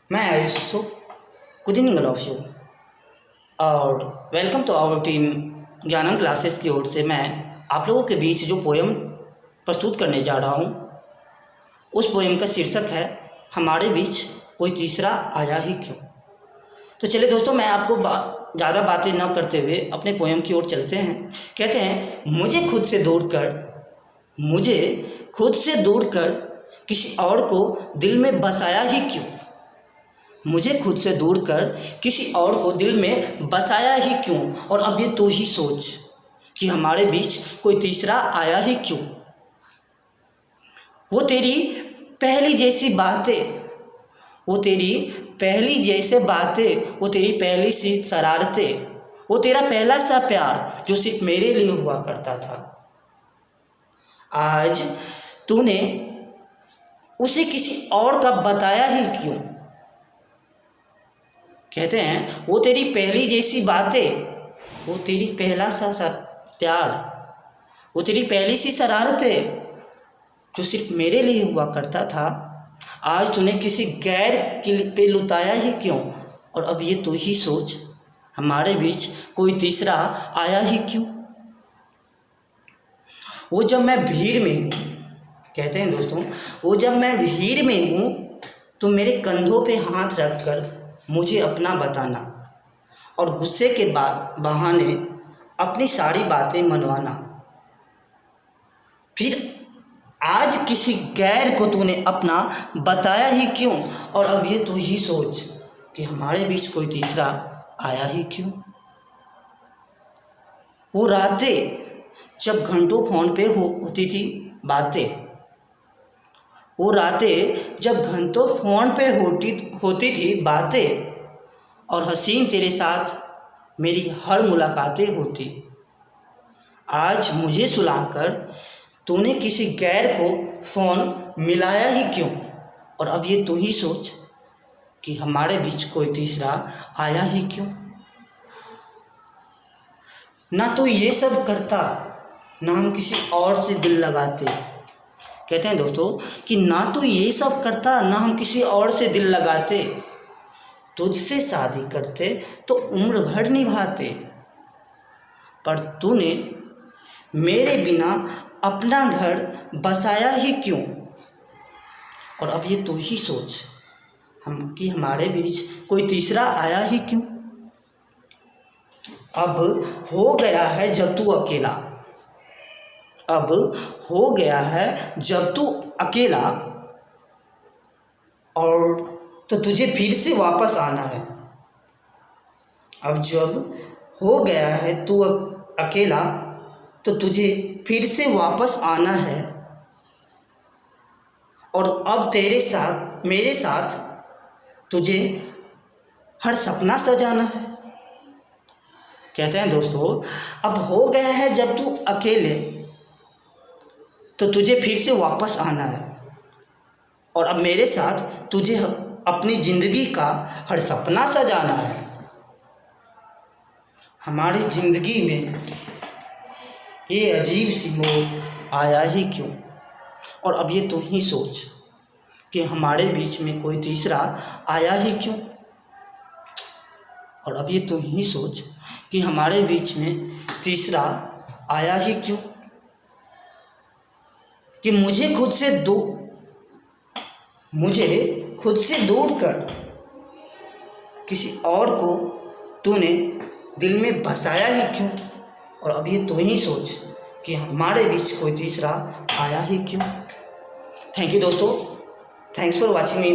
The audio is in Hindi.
मैं आयुष हूँ। Good evening all of you और वेलकम टू आवर टीम ज्ञानम क्लासेस की ओर से मैं आप लोगों के बीच जो पोयम प्रस्तुत करने जा रहा हूँ उस पोयम का शीर्षक है हमारे बीच कोई तीसरा आया ही क्यों। तो चलिए दोस्तों, मैं आपको ज़्यादा बातें न करते हुए अपने पोयम की ओर चलते हैं। कहते हैं, मुझे खुद से दूर कर किसी और को दिल में बसाया ही क्यों। मुझे खुद से दूर कर किसी और को दिल में बसाया ही क्यों। और अब ये तू ही सोच कि हमारे बीच कोई तीसरा आया ही क्यों। वो तेरी पहली जैसी बातें, वो तेरी पहली सी शरारतें, वो तेरा पहला सा प्यार जो सिर्फ मेरे लिए हुआ करता था। आज तूने उसे किसी और का बताया ही क्यों। कहते हैं, वो तेरी पहली जैसी बातें, वो तेरी पहला सा प्यार, वो तेरी पहली सी शरारतें जो सिर्फ मेरे लिए हुआ करता था, आज तूने किसी गैर पे लुटाया ही क्यों। और अब ये तू ही सोच हमारे बीच कोई तीसरा आया ही क्यों। वो जब मैं भीड़ में हूँ, कहते हैं दोस्तों, वो जब मैं भीड़ में हूँ तो मेरे कंधों पे हाथ रखकर मुझे अपना बताना और गुस्से के बहाने अपनी सारी बातें मनवाना। फिर आज किसी गैर को तूने अपना बताया ही क्यों। और अब ये तू ही सोच कि हमारे बीच कोई तीसरा आया ही क्यों। वो रातें जब घंटों फ़ोन पे होती थी बातें, वो रातें जब घंटों फ़ोन पे होती थी बातें, और हसीन तेरे साथ मेरी हर मुलाकातें होती। आज मुझे सुलाकर तूने किसी गैर को फ़ोन मिलाया ही क्यों। और अब ये तू ही सोच कि हमारे बीच कोई तीसरा आया ही क्यों। ना तो ये सब करता, ना हम किसी और से दिल लगाते। कहते हैं दोस्तों कि ना तो ये सब करता, ना हम किसी और से दिल लगाते। तुझसे शादी करते तो उम्र भर निभाते, पर तूने मेरे बिना अपना घर बसाया ही क्यों। और अब ये तू ही सोच कि हमारे बीच कोई तीसरा आया ही क्यों। अब हो गया है जब तू अकेला, अब हो गया है जब तू अकेला, और तो तुझे फिर से वापस आना है। अब जब हो गया है तू अकेला तो तुझे फिर से वापस आना है, और अब तेरे साथ मेरे साथ तुझे हर सपना सजाना है। कहते हैं दोस्तों, अब हो गया है जब तू अकेले तो तुझे फिर से वापस आना है, और अब मेरे साथ तुझे अपनी ज़िंदगी का हर सपना सजाना है। हमारी ज़िंदगी में ये अजीब सी मोड़ आया ही क्यों। और अब ये तू ही सोच कि हमारे बीच में कोई तीसरा आया ही क्यों। और अब ये तू ही सोच कि हमारे बीच में तीसरा आया ही क्यों। कि मुझे खुद से दूर कर किसी और को तूने दिल में बसाया ही क्यों। और अब ये तू ही सोच कि हमारे बीच कोई तीसरा आया ही क्यों। थैंक यू दोस्तों, थैंक्स फॉर वॉचिंग मी।